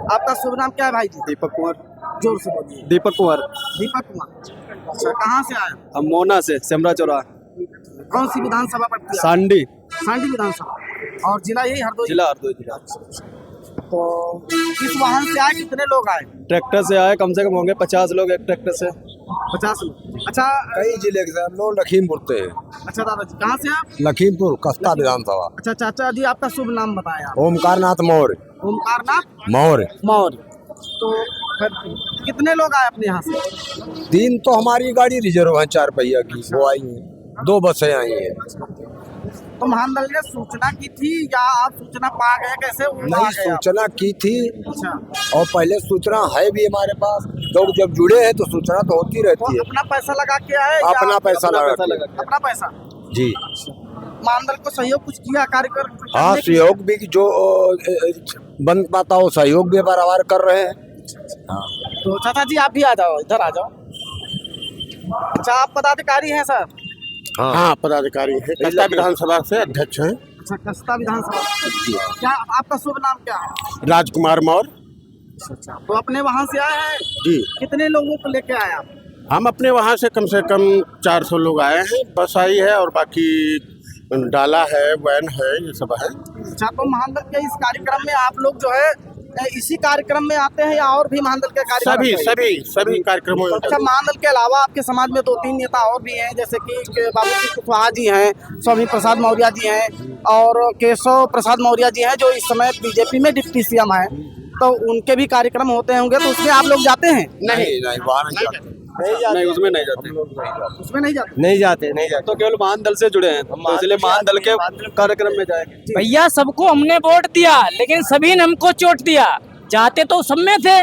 आपका शुभ नाम क्या है भाई जी? दीपक कुमार। जोर से बोलिए। दीपक कुमार। दीपक कुमार। अच्छा, कहाँ से आए? हम मोना से, सेमरा चौरा। कौन सी विधानसभा पड़ती है? सांडी। सांडी विधानसभा। और जिला यही हरदोई? जिला हरदोई जिला। तो किस वाहन से आए, कितने लोग आए? ट्रैक्टर से आए, कम से कम होंगे 50 लोग एक ट्रैक्टर से। 50 लोग। अच्छा, कई जिले के हम लोग लखीमपुर से हैं। अच्छा दादाजी, कहाँ से आप? लखीमपुर कस्ता विधानसभा। अच्छा चाचा जी, आपका शुभ नाम बताया। ओमकार नाथ मौर्य। ओमकार नाथ मौर्य। मौर्य। तो फिर कितने लोग आए अपने यहाँ से? 3 तो हमारी गाड़ी रिजर्व है 4 पहिया की, वो आई है। 2 बसें आई हैं। तो महानदल ने सूचना की थी या आप सूचना पा गए, कैसे वो आ नहीं, गए आप? सूचना की थी अच्छा, और पहले सूचना है भी हमारे पास। लोग जब जुड़े हैं तो सूचना तो होती रहती है। अपना पैसा लगा के आए या अपना पैसा लगा के। अपना पैसा जी। महानदल को सहयोग कुछ किया कार्यक्रम? हाँ, सहयोग भी जो बन पाता हो सहयोग भी बराबर कर रहे हैं। हाँ। तो चाचा जी आप भी आ जाओ, इधर आ जाओ। अच्छा, आप पदाधिकारी हैं सर? हाँ, पदाधिकारी है, कस्ता विधानसभा से अध्यक्ष हैं। अच्छा, कस्ता विधानसभा। क्या आपका शुभ नाम क्या है? राजकुमार मौर्य। अच्छा, तो अपने वहाँ से आए हैं? जी। कितने लोगों को लेके आए आप? हम अपने वहाँ से कम 400 लोग आए हैं। बस आई है और बाकी डाला है, वैन है, ये सब है। अच्छा, तो महानदल के इस कार्यक्रम में आप लोग जो है इसी कार्यक्रम में आते हैं या और भी महानदल के कार्यक्रम? सभी कार्यक्रमों में। अच्छा, महानदल के अलावा आपके समाज में 2-3 नेता और भी हैं, जैसे कि बाबूजी कुशवाहा जी हैं, स्वामी प्रसाद मौर्य जी हैं और केशव प्रसाद मौर्य जी हैं, जो इस समय बीजेपी में डिप्टी सीएम हैं। तो उनके भी कार्यक्रम होते होंगे, तो उसमें आप लोग जाते हैं? नहीं, वहाँ नहीं जाते। नहीं, उसमें नहीं जाते। उसमें नहीं जाते? नहीं जाते। तो केवल महानदल से जुड़े हैं, तो इसलिए महानदल के कार्यक्रम में जाएंगे। भैया सबको हमने वोट दिया, लेकिन सभी ने हमको चोट दिया। जाते तो सब में थे,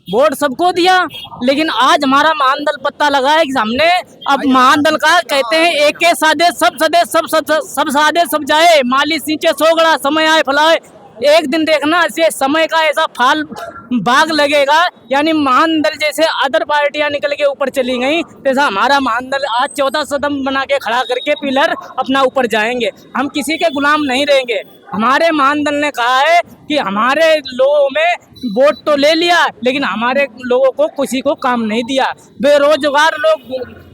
वोट सबको दिया, लेकिन आज हमारा महानदल पत्ता लगा है कि हमने अब महानदल का कहते हैं एक के सादे सब सदे सब सादे सब जाए, माली सींचे सोगड़ा समय आए फलाए। एक दिन देखना ऐसे समय का ऐसा फाल बाग लगेगा, यानी महानदल जैसे अदर पार्टियां निकल के ऊपर चली गई, जैसा हमारा महानदल आज 14 कदम बना के खड़ा करके पिलर अपना ऊपर जाएंगे। हम किसी के गुलाम नहीं रहेंगे। हमारे महानदल ने कहा है कि हमारे लोगों में वोट तो ले लिया, लेकिन हमारे लोगों को किसी को काम नहीं दिया। बेरोजगार लोग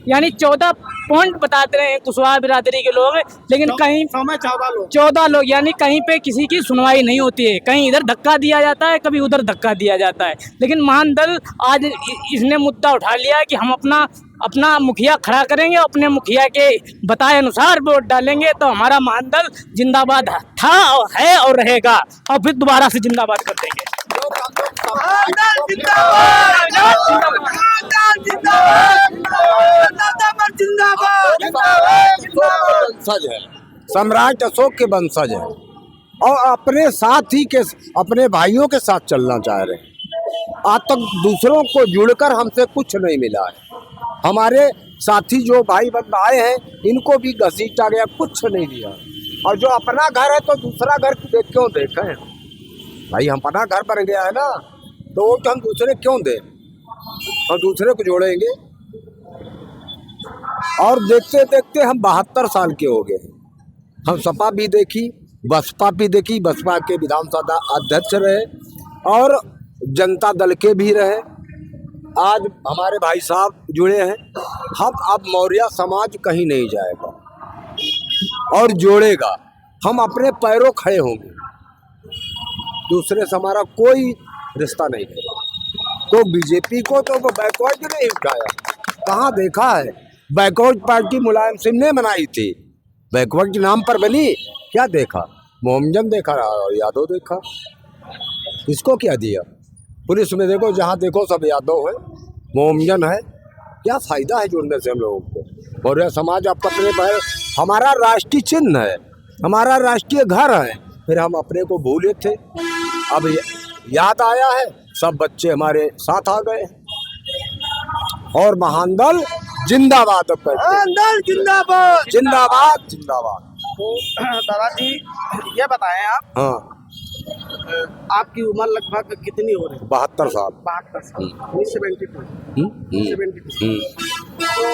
यानी 14 पॉइंट बताते रहे कुशवाहा बिरादरी के लोग, लेकिन कहीं 14 लोग यानी कहीं पे किसी की सुनवाई नहीं होती है। कहीं इधर धक्का दिया जाता है, कभी उधर धक्का दिया जाता है। लेकिन महानदल आज इसने मुद्दा उठा लिया है कि हम अपना मुखिया खड़ा करेंगे, अपने मुखिया के बताए अनुसार वोट डालेंगे। तो हमारा महानदल जिंदाबाद था और है और रहेगा, और फिर दोबारा से जिंदाबाद कर देंगे। वंशज है, सम्राट अशोक के वंशज है और अपने साथ ही के अपने भाइयों के साथ चलना चाह रहे हैं। आज तक दूसरों को जुड़कर हमसे कुछ नहीं मिला है। हमारे साथी जो भाई बंद आए हैं, इनको भी घसीटा गया, कुछ नहीं दिया। और जो अपना घर है तो दूसरा घर क्यों देखें भाई? हम अपना घर बन गया है ना, तो वो हम दूसरे क्यों दें? और दूसरे को जोड़ेंगे। और देखते देखते हम 72 साल के हो गए। हम सपा भी देखी, बसपा भी देखी, बसपा के विधानसभा अध्यक्ष रहे और जनता दल के भी रहे। आज हमारे भाई साहब जुड़े हैं। हम अब मौर्य समाज कहीं नहीं जाएगा और जोड़ेगा। हम अपने पैरों खड़े होंगे, दूसरे से हमारा कोई रिश्ता नहीं है। तो बीजेपी को तो बैकवर्ड नहीं उठाया, कहाँ देखा है? बैकवर्ड पार्टी मुलायम सिंह ने बनाई थी, बैकवर्ड नाम पर बनी। क्या देखा? मोहम्मद देखा और यादव देखा, इसको क्या दिया? पुलिस में देखो, जहाँ देखो सब यादव है, मोहम्मद है। क्या फायदा है जुड़ने से हम लोगों को? मौर्य समाज आप अपने पैर, हमारा राष्ट्रीय चिन्ह है, हमारा राष्ट्रीय घर है, फिर हम अपने को भूले थे। अब याद आया है, सब बच्चे हमारे साथ आ गए और महानदल जिंदाबाद। महानदल जिंदाबाद जिंदाबाद जिंदाबाद। तो दादाजी ये बताएं आप, हाँ, आपकी उम्र लगभग कितनी हो रही है? 72 साल। 72 साल। 72। तो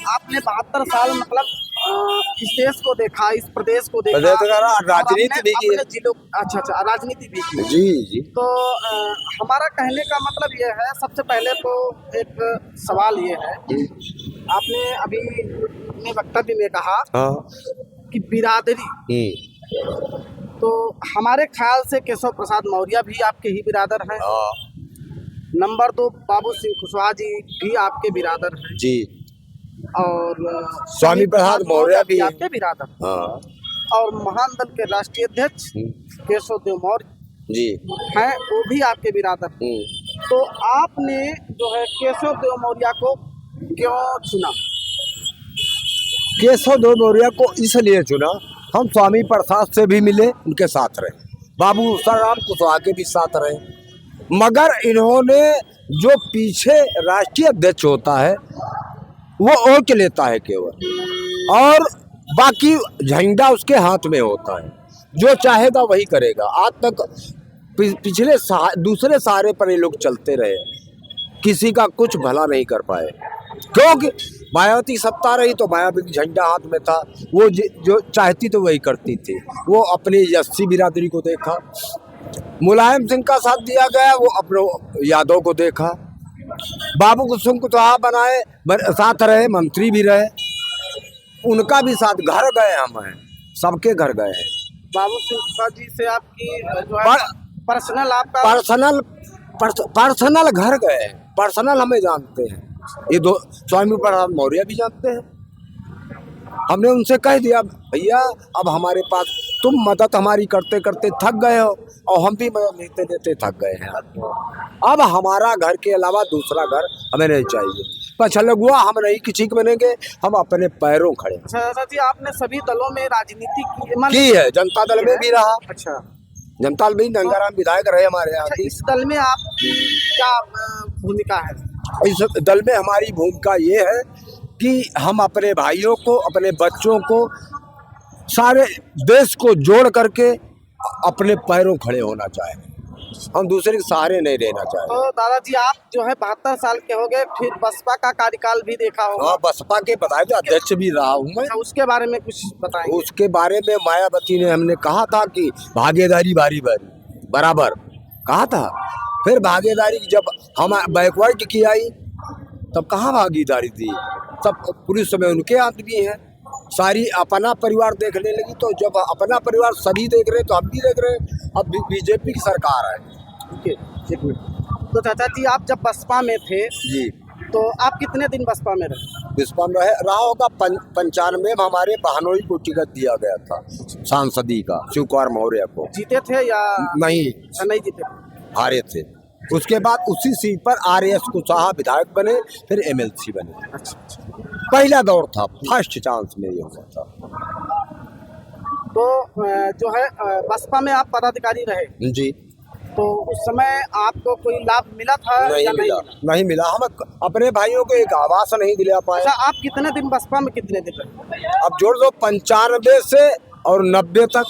आपने 72 साल मतलब इस देश को देखा, इस प्रदेश को देखा, प्रदेश का और राजनीति भी की है। अपने जिलों, अच्छा, राजनीति भी की। जी जी। तो हमारा कहने का मतलब ये है, सबसे पहले तो एक सवाल ये है, आपने अभी अपने वक्तव्य में कहा हाँ। कि बिरादरी, तो हमारे ख्याल से केशव प्रसाद मौर्य भी आपके ही बिरादर हैं। हाँ। नंबर 2 बाबू सिंह कुशवाहा जी भी आपके बिरादर हैं। जी। और स्वामी प्रसाद मौर्य भी आपके बिरादर। हाँ। और महान दल के राष्ट्रीय अध्यक्ष केशव देव मौर्य जी हैं, वो भी आपके बिरादर। तो आपने जो है केशव देव मौर्य को क्यों चुना? केशव देव मौर्य को इसलिए चुना, हम स्वामी प्रसाद से भी मिले, उनके साथ रहे, बाबू राम कुशवाहा के भी साथ रहे, मगर इन्होंने जो पीछे राष्ट्रीय अध्यक्ष होता है वो ओढ़ के लेता है केवल, और बाकी झंडा उसके हाथ में होता है, जो चाहेगा वही करेगा। आज तक पिछले दूसरे सहारे पर ये लोग चलते रहे, किसी का कुछ भला नहीं कर पाए, क्योंकि मायावती सत्ता रही तो मायावती झंडा हाथ में था, वो जो चाहती तो वही करती थी। वो अपनी एससी बिरादरी को देखा, मुलायम सिंह का साथ दिया गया, वो अपने यादव को देखा, बाबू कुसुम कुशवाहा बनाए, साथ रहे, मंत्री भी रहे, उनका भी साथ, घर गए हम हैं, सबके घर गए हैं। बाबू सिंह कुशवाहा जी से आपकी जो है पर्सनल, आपका पर्सनल घर गए, पर्सनल हमें जानते हैं, ये दो स्वामी प्रसाद मौर्य भी जानते हैं। हमने उनसे कह दिया, भैया अब हमारे पास तुम मदद हमारी करते करते थक गए हो, और हम भी मदद लेते देते थक गए हैं, अब हमारा घर के अलावा दूसरा घर हमें नहीं चाहिए। पछलगुआ हम नहीं किसी के बनेंगे, हम अपने पैरों खड़े। अच्छा जी, आपने सभी दलों में राजनीति की है, जनता दल में भी रहा। अच्छा, जनता दल में गंगाराम विधायक रहे हमारे यहाँ। इस दल में आपकी क्या भूमिका है? इस दल में हमारी भूमिका ये है कि हम अपने भाइयों को, अपने बच्चों को, सारे देश को जोड़ करके अपने पैरों खड़े होना चाहेंगे, हम दूसरे के सहारे नहीं रहना चाहेंगे। तो दादाजी, आप जो है 72 साल के हो गए, फिर बसपा का कार्यकाल भी देखा होगा। हाँ, बसपा के बताए तो अध्यक्ष भी रहा हूँ मैं। उसके बारे में कुछ बताएं। उसके बारे में मायावती ने हमने कहा था कि भागीदारी बारी बारी बराबर कहा था, फिर भागीदारी जब हम बैकवर्ड की आई तब कहाँ भागीदारी थी, सब पुलिस में उनके आदमी हैं, सारी अपना परिवार देखने लगी, तो जब अपना परिवार सभी देख रहे तो हम भी देख रहे। अब बीजेपी की सरकार है। एक मिनट। तो चाचा जी, आप जब बसपा में थे जी, तो आप कितने दिन बसपा में रहे? बसपा में रहा होगा 95 में हमारे बहनोई को टिकट दिया गया था सांसदी का, शिव कुमार मौर्य को। जीते थे या नहीं जीते? हारे थे। उसके बाद उसी सीट पर RS कुशवाहा विधायक बने, फिर MLC बने। अच्छा। पहला दौर था, फर्स्ट चांस में ये हुआ था। तो जो है बसपा में आप पदाधिकारी रहे जी। तो उस समय आपको कोई लाभ मिला था? नहीं मिला। हम अपने भाइयों को एक आवास नहीं दिला पाए। अच्छा, आप कितने दिन बसपा में, कितने दिन रहे? अब जोड़ दो 95 से और 90 तक।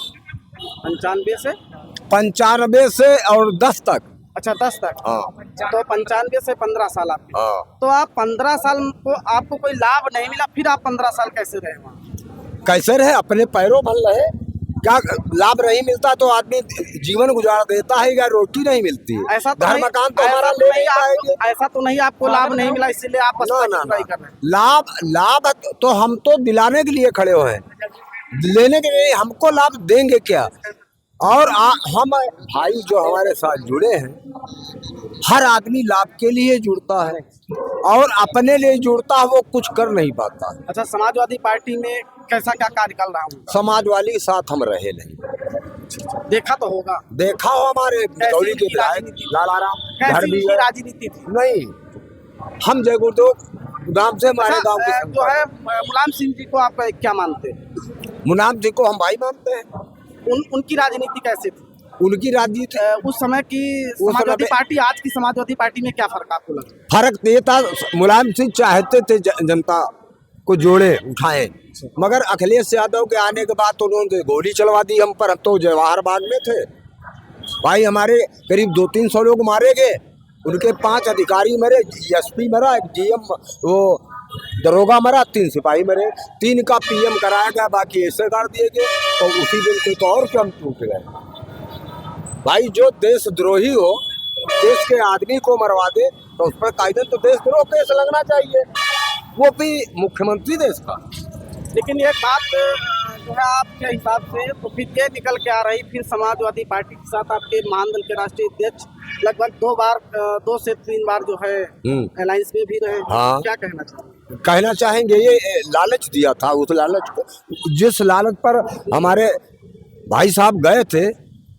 95 से और 10 तक। अच्छा, 10 तक। हाँ। तो 95 से 15 साल आपके। हाँ। तो आप 15 साल को आपको कोई लाभ नहीं मिला, फिर आप 15 साल कैसे रहे वहाँ? कैसे रहे? अपने पैरों पर रहे। क्या लाभ नहीं मिलता तो आदमी जीवन गुजार देता है या रोटी नहीं मिलती? ऐसा तो घर मकान तो हमारा ले नहीं पाएंगे। ऐसा तो नहीं, आपको लाभ नहीं मिला इसलिए आप बसपा की बुराई कर रहे हैं। लाभ तो हम तो दिलाने के लिए खड़े हुए हैं, लेने के लिए हमको लाभ देंगे क्या? और हम भाई जो हमारे साथ जुड़े हैं, हर आदमी लाभ के लिए जुड़ता है और अपने लिए जुड़ता है, वो कुछ कर नहीं पाता। अच्छा, समाजवादी पार्टी में कैसा क्या कार्यकाल रहा हूँ? समाजवादी के साथ हम रहे नहीं। देखा तो होगा। देखा हो हमारे के विधायक लालाराम राजनीति थी? नहीं, हम जय गुरुदेव गांव से हमारे गांव के जो है मुलायम सिंह जी को आप क्या मानते हैं? मुलायम सिंह को हम भाई मानते हैं। उनकी राजनीति कैसे थी? उनकी राजनीति उस समय की समाजवादी पार्टी, आज की समाजवादी पार्टी में क्या फर्क आपको लगा? फर्क ये था, मुलायम सिंह चाहते थे जनता को जोड़े उठाएं, मगर अखिलेश यादव के आने के बाद तो उन्होंने गोली चलवा दी हम पर। हम तो जवाहर बाग में थे भाई, हमारे करीब 200-300 लोग मारे गए, उनके 5 अधिकारी मरे, SP मरा, एक GM वो दरोगा मरा, 3 सिपाही मरे, 3 का पीएम कराया गया, बाकी ऐसे कर दिए गए। तो उसी दिन के तो और क्यों हम टूट गए। भाई जो देशद्रोही हो, देश के आदमी को मरवा दे तो उस पर कायदे तो देशद्रोह केस लगना चाहिए, वो भी मुख्यमंत्री देश का। लेकिन एक बात जो है आपके हिसाब से तो फिर ये निकल के आ रही, फिर समाजवादी पार्टी के साथ आपके महानदल के राष्ट्रीय अध्यक्ष लगभग 2 से 3 बार जो है अलायंस में भी रहे। हाँ। क्या कहना चाहिए? कहना चाहेंगे ये लालच दिया था, उस लालच को, जिस लालच पर हमारे भाई साहब गए थे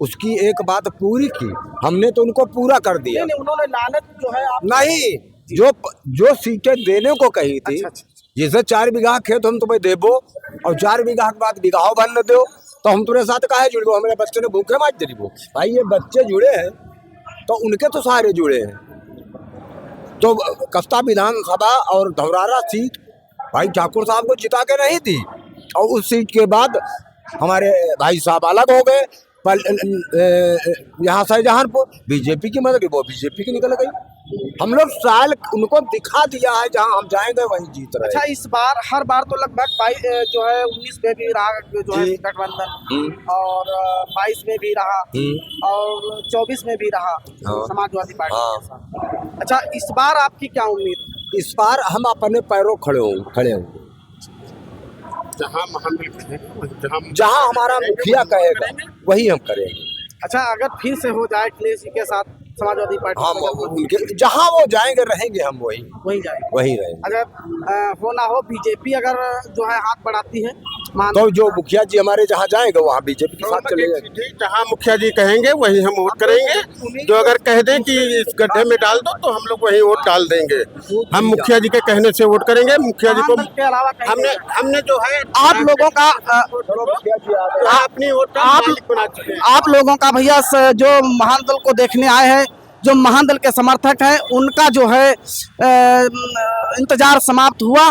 उसकी एक बात पूरी की हमने, तो उनको पूरा कर दिया। नहीं, उन्होंने लालच जो है आप नहीं, जो सीटें देने को कही थी, अच्छा। जैसे 4 बीघा खेत हम तुम्हें देबो और 4 बीघा के बाद बीघाओ बन दो, तो हम तुम्हारे साथ काहे जुड़बो, हमारे बच्चे ने भूखे मार जरीबो। भाई ये बच्चे जुड़े हैं तो उनके तो सारे जुड़े हैं। तो कस्ता विधानसभा और धौरारा सीट भाई ठाकुर साहब को जिता के नहीं दी, और उस सीट के बाद हमारे भाई साहब अलग हो गए। यहाँ शाहजहांपुर बीजेपी की मदद, वो बीजेपी की निकल गई। हम लोग साल उनको दिखा दिया है, जहाँ हम जाएंगे वहीं जीत रहे। अच्छा, इस बार हर बार तो लगभग 19 में भी रहा जो है गठबंधन, और 22 में भी रहा, और 24 में भी रहा समाजवादी पार्टी के साथ। अच्छा, इस बार आपकी क्या उम्मीद? इस बार हम अपने पैरों खड़े होंगे, जहाँ महानदल कहेगा, जहाँ हमारा मुखिया कहेगा वही हम करेंगे। अच्छा, अगर फिर से हो जाए अखिलेश जी के साथ समाजवादी पार्टी, हम उनके जहाँ वो जाएंगे रहेंगे, हम वही जाए, वही रहेंगे। अगर हो ना हो बीजेपी अगर जो है हाथ बढ़ाती है तो जो मुखिया जी हमारे जहाँ जाएंगे वहाँ बीजेपी के साथ चले जाएंगे। जहाँ मुखिया जी कहेंगे वही हम वोट करेंगे। जो अगर कह दें कि इस गड्ढे में डाल दो तो हम लोग वही वोट डाल देंगे। हम मुखिया जी के कहने से वोट करेंगे। मुखिया जी को के अलावा हमने जो है आप लोगों का अपनी वोट बना चुके हैं। आप लोगों का भैया जो महानदल को देखने आए हैं, जो महानदल के समर्थक हैं, उनका जो है इंतजार समाप्त हुआ।